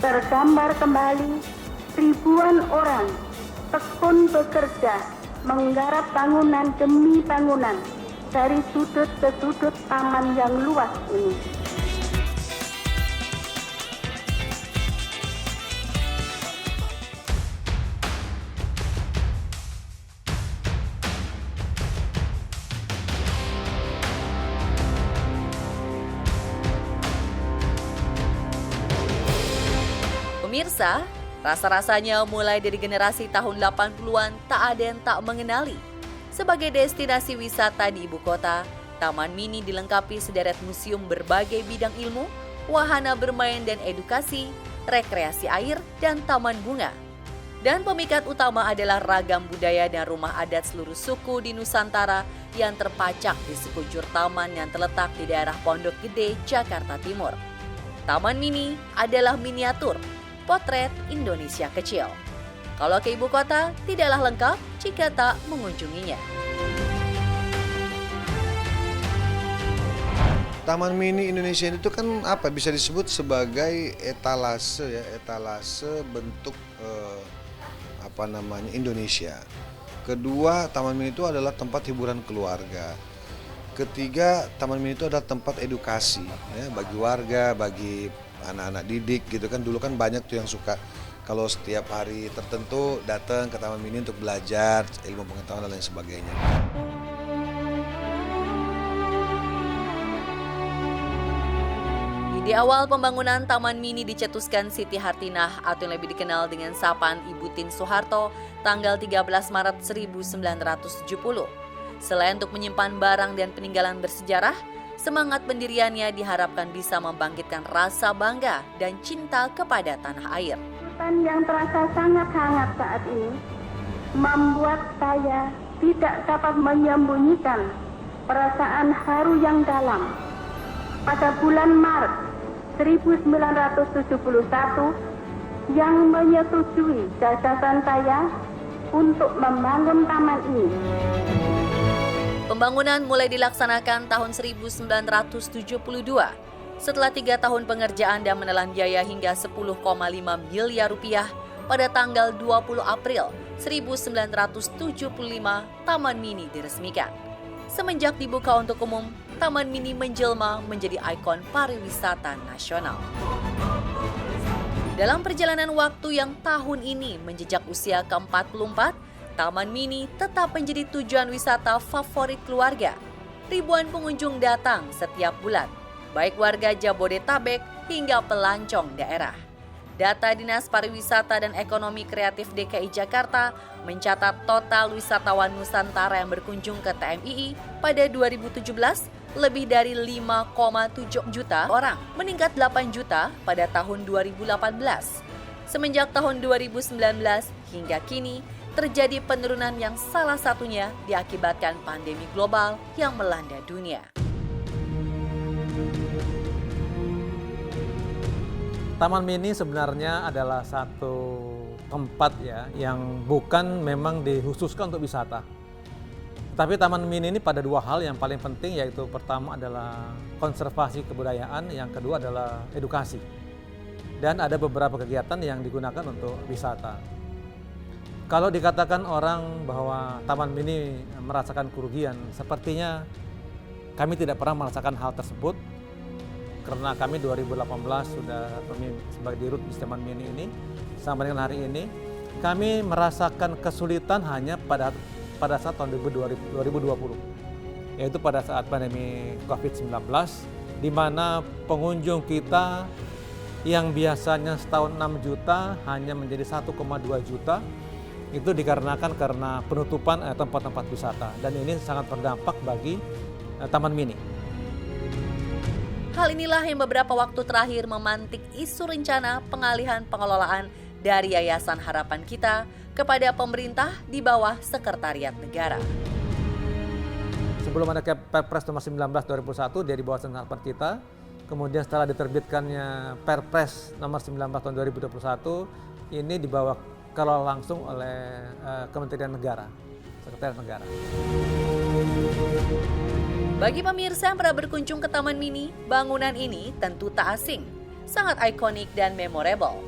tergambar kembali ribuan orang tekun bekerja menggarap bangunan demi bangunan dari sudut ke sudut taman yang luas ini. Pemirsa, rasa-rasanya mulai dari generasi tahun 80-an tak ada yang tak mengenali. Sebagai destinasi wisata di ibu kota, Taman Mini dilengkapi sederet museum berbagai bidang ilmu, wahana bermain dan edukasi, rekreasi air, dan taman bunga. Dan pemikat utama adalah ragam budaya dan rumah adat seluruh suku di Nusantara yang terpacak di sekujur taman yang terletak di daerah Pondok Gede, Jakarta Timur. Taman Mini adalah miniatur potret Indonesia kecil. Kalau ke ibu kota, tidaklah lengkap jika tak mengunjunginya. Taman Mini Indonesia itu kan bisa disebut sebagai etalase bentuk Indonesia. Kedua, Taman Mini itu adalah tempat hiburan keluarga. Ketiga, Taman Mini itu adalah tempat edukasi ya, bagi warga, bagi anak-anak didik gitu kan. Dulu kan banyak tuh yang suka kalau setiap hari tertentu datang ke Taman Mini untuk belajar ilmu pengetahuan dan lain sebagainya. Di awal pembangunan Taman Mini dicetuskan Siti Hartinah atau yang lebih dikenal dengan sapaan Ibu Tin Soeharto tanggal 13 Maret 1970. Selain untuk menyimpan barang dan peninggalan bersejarah, semangat pendiriannya diharapkan bisa membangkitkan rasa bangga dan cinta kepada tanah air. Hutan yang terasa sangat hangat saat ini membuat saya tidak dapat menyembunyikan perasaan haru yang dalam. Pada bulan Maret 1971 yang menyetujui gagasan saya untuk membangun taman ini. Pembangunan mulai dilaksanakan tahun 1972. Setelah 3 tahun pengerjaan dan menelan biaya hingga 10,5 miliar rupiah, pada tanggal 20 April 1975, Taman Mini diresmikan. Semenjak dibuka untuk umum, Taman Mini menjelma menjadi ikon pariwisata nasional. Dalam perjalanan waktu yang tahun ini menjejak usia ke-44, Taman Mini tetap menjadi tujuan wisata favorit keluarga. Ribuan pengunjung datang setiap bulan, baik warga Jabodetabek hingga pelancong daerah. Data Dinas Pariwisata dan Ekonomi Kreatif DKI Jakarta mencatat total wisatawan Nusantara yang berkunjung ke TMII pada 2017 lebih dari 5,7 juta orang, meningkat 8 juta pada tahun 2018. Semenjak tahun 2019 hingga kini, terjadi penurunan yang salah satunya diakibatkan pandemi global yang melanda dunia. Taman Mini sebenarnya adalah satu tempat ya yang bukan memang dikhususkan untuk wisata. Tapi Taman Mini ini pada 2 hal yang paling penting, yaitu pertama adalah konservasi kebudayaan, yang kedua adalah edukasi. Dan ada beberapa kegiatan yang digunakan untuk wisata. Kalau dikatakan orang bahwa Taman Mini merasakan kerugian, sepertinya kami tidak pernah merasakan hal tersebut. Karena kami 2018 sudah sebagai dirut di Taman Mini ini, sampai dengan hari ini, kami merasakan kesulitan hanya pada saat tahun 2020, yaitu pada saat pandemi COVID-19, di mana pengunjung kita yang biasanya setahun 6 juta hanya menjadi 1,2 juta, itu dikarenakan karena penutupan tempat-tempat wisata, dan ini sangat berdampak bagi Taman Mini. Hal inilah yang beberapa waktu terakhir memantik isu rencana pengalihan pengelolaan dari Yayasan Harapan Kita kepada pemerintah di bawah Sekretariat Negara. Sebelum ada Perpres nomor 19 2001, dia di bawah Harapan Kita. Kemudian setelah diterbitkannya Perpres nomor 19 tahun 2021, ini dibawa kelola langsung oleh Kementerian Negara, Sekretariat Negara. Bagi pemirsa yang pernah berkunjung ke Taman Mini, bangunan ini tentu tak asing. sangat ikonik dan memorable.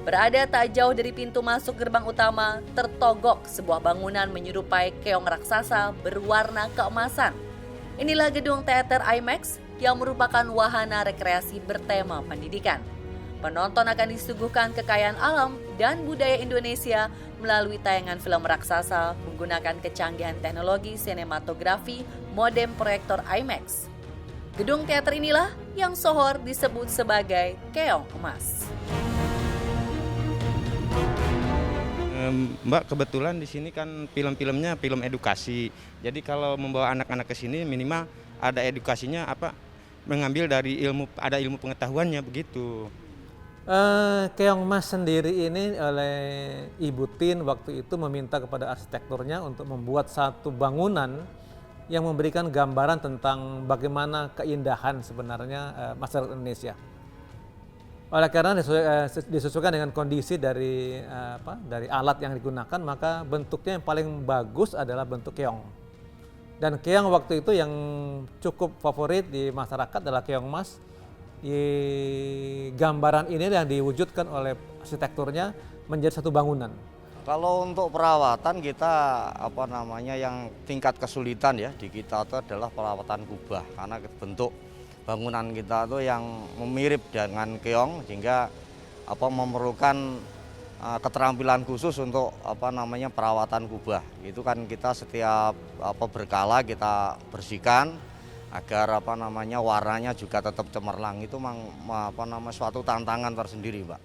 Berada tak jauh dari pintu masuk gerbang utama, tertogok sebuah bangunan menyerupai keong raksasa berwarna keemasan. Inilah gedung teater IMAX yang merupakan wahana rekreasi bertema pendidikan. Penonton akan disuguhkan kekayaan alam dan budaya Indonesia melalui tayangan film raksasa menggunakan kecanggihan teknologi sinematografi modem proyektor IMAX. Gedung teater inilah yang sohor disebut sebagai Keong Emas. Mbak, kebetulan di sini kan film-filmnya film edukasi. Jadi kalau membawa anak-anak ke sini minimal ada edukasinya, mengambil dari ilmu pengetahuannya begitu. Keong Mas sendiri ini oleh Ibu Tin waktu itu meminta kepada arsitekturnya untuk membuat satu bangunan yang memberikan gambaran tentang bagaimana keindahan sebenarnya masyarakat Indonesia. Oleh karena disesuaikan dengan kondisi dari alat yang digunakan, maka bentuknya yang paling bagus adalah bentuk keong. Dan keong waktu itu yang cukup favorit di masyarakat adalah keong Mas. Gambaran ini yang diwujudkan oleh arsitekturnya menjadi satu bangunan. Kalau untuk perawatan kita yang tingkat kesulitan ya di kita itu adalah perawatan kubah, karena bentuk bangunan kita itu yang mirip dengan keong sehingga memerlukan keterampilan khusus untuk perawatan kubah. Itu kan kita setiap berkala kita bersihkan agar warnanya juga tetap cemerlang. Itu suatu tantangan tersendiri, Mbak.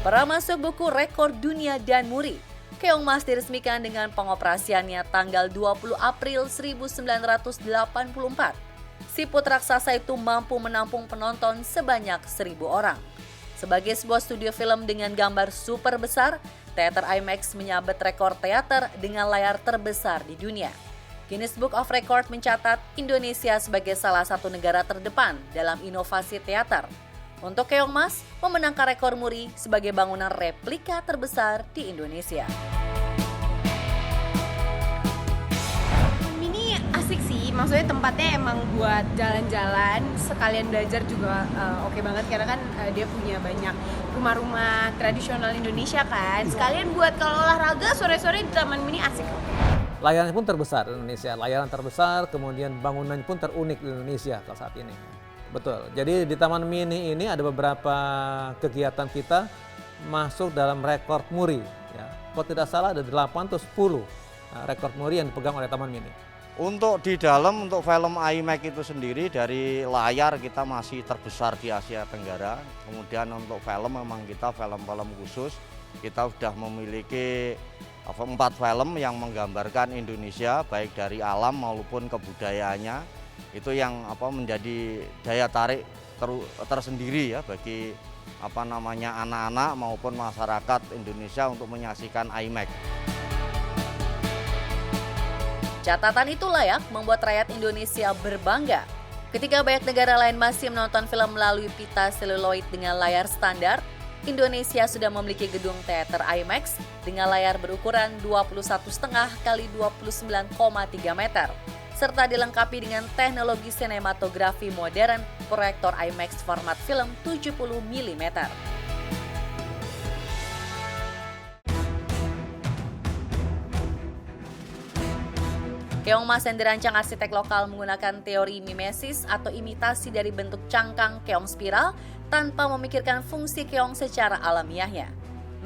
Masuk buku rekor dunia dan muri, Keong Mas diresmikan dengan pengoperasiannya tanggal 20 April 1984. Siput raksasa itu mampu menampung penonton sebanyak 1.000 orang. Sebagai sebuah studio film dengan gambar super besar, teater IMAX menyabet rekor teater dengan layar terbesar di dunia. Guinness Book of Record mencatat Indonesia sebagai salah satu negara terdepan dalam inovasi teater. Untuk Keong Mas, memenangkan rekor muri sebagai bangunan replika terbesar di Indonesia. Ini asik sih, maksudnya tempatnya emang buat jalan-jalan, sekalian belajar juga oke banget karena kan dia punya banyak rumah-rumah tradisional Indonesia kan. Sekalian buat kalau olahraga sore-sore di Taman Mini asik. Layannya pun terbesar di Indonesia, layanan terbesar, kemudian bangunan pun terunik di Indonesia kalau saat ini. Betul, jadi di Taman Mini ini ada beberapa kegiatan kita masuk dalam rekor muri. Ya. Kalau tidak salah ada 8 atau 10 rekor muri yang dipegang oleh Taman Mini. Untuk di dalam, untuk film IMAX itu sendiri dari layar kita masih terbesar di Asia Tenggara. Kemudian untuk film memang kita film-film khusus, kita sudah memiliki 4 film yang menggambarkan Indonesia baik dari alam maupun kebudayaannya. Itu yang menjadi daya tarik tersendiri ya bagi anak-anak maupun masyarakat Indonesia untuk menyaksikan IMAX. Catatan itu layak membuat rakyat Indonesia berbangga. Ketika banyak negara lain masih menonton film melalui pita seluloid dengan layar standar, Indonesia sudah memiliki gedung teater IMAX dengan layar berukuran 21,5 x 29,3 meter. Serta dilengkapi dengan teknologi sinematografi modern proyektor IMAX format film 70 mm. Keong Mas yang dirancang arsitek lokal menggunakan teori mimesis atau imitasi dari bentuk cangkang keong spiral tanpa memikirkan fungsi keong secara alamiahnya.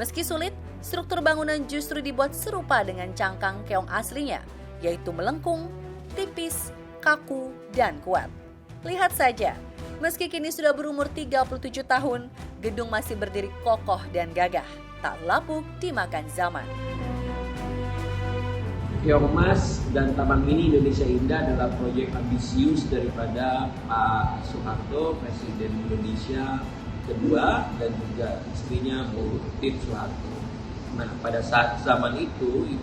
Meski sulit, struktur bangunan justru dibuat serupa dengan cangkang keong aslinya, yaitu melengkung, tipis, kaku, dan kuat. Lihat saja, meski kini sudah berumur 37 tahun, gedung masih berdiri kokoh dan gagah, tak lapuk dimakan zaman. Keong Mas dan Taman Mini Indonesia Indah adalah proyek ambisius daripada Pak Soeharto, Presiden Indonesia kedua, dan juga istrinya Bu Tien Soeharto. Nah, pada saat zaman itu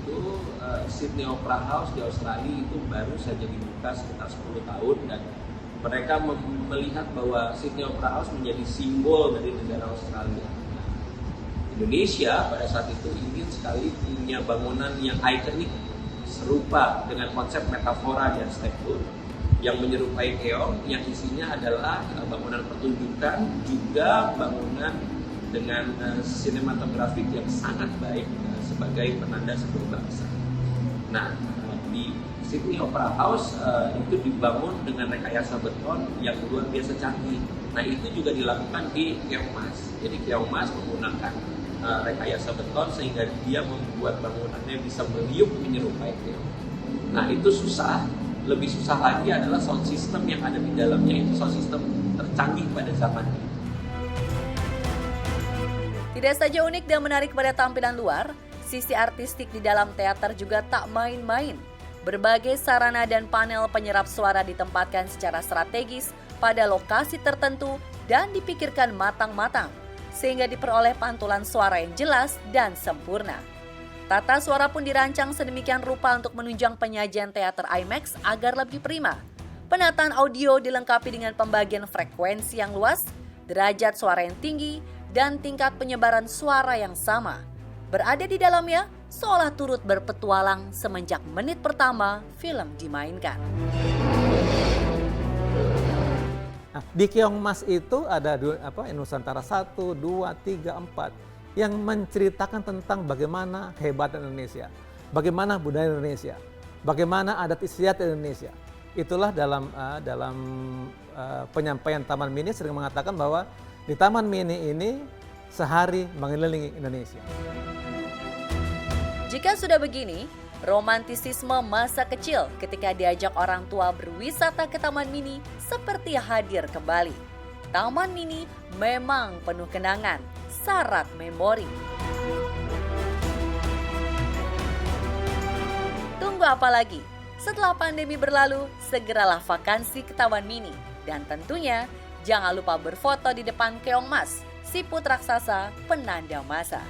Sydney Opera House di Australia itu baru saja dibuka sekitar 10 tahun dan mereka melihat bahwa Sydney Opera House menjadi simbol dari negara Australia. Nah, Indonesia pada saat itu ingin sekali punya bangunan yang ikonik serupa dengan konsep metafora di arsitektur yang menyerupai keong yang isinya adalah bangunan pertunjukan, juga bangunan dengan sinematografik yang sangat baik sebagai penanda sebuah bangsa. Nah, di Sydney Opera House itu dibangun dengan rekayasa beton yang luar biasa canggih. Nah, itu juga dilakukan di Keong Mas. Jadi Keong Mas menggunakan rekayasa beton sehingga dia membuat bangunannya bisa meliuk menyerupai keong. Nah, itu susah. Lebih susah lagi adalah sound system yang ada di dalamnya, itu sound system tercanggih pada zamannya. Tidak saja unik dan menarik pada tampilan luar, sisi artistik di dalam teater juga tak main-main. Berbagai sarana dan panel penyerap suara ditempatkan secara strategis pada lokasi tertentu dan dipikirkan matang-matang, sehingga diperoleh pantulan suara yang jelas dan sempurna. Tata suara pun dirancang sedemikian rupa untuk menunjang penyajian teater IMAX agar lebih prima. Penataan audio dilengkapi dengan pembagian frekuensi yang luas, derajat suara yang tinggi, dan tingkat penyebaran suara yang sama. Berada di dalamnya, seolah turut berpetualang semenjak menit pertama film dimainkan. Nah, di Keong Mas itu ada Nusantara 1, 2, 3, 4 yang menceritakan tentang bagaimana kehebatan Indonesia, bagaimana budaya Indonesia, bagaimana adat istiadat Indonesia. Itulah dalam penyampaian Taman Mini sering mengatakan bahwa di Taman Mini ini sehari mengelilingi Indonesia. Jika sudah begini, romantisisme masa kecil ketika diajak orang tua berwisata ke Taman Mini seperti hadir kembali. Taman Mini memang penuh kenangan, syarat memori. Tunggu apa lagi? Setelah pandemi berlalu, segeralah vakansi ke Taman Mini. Dan tentunya, jangan lupa berfoto di depan Keong Mas, siput raksasa penanda masa.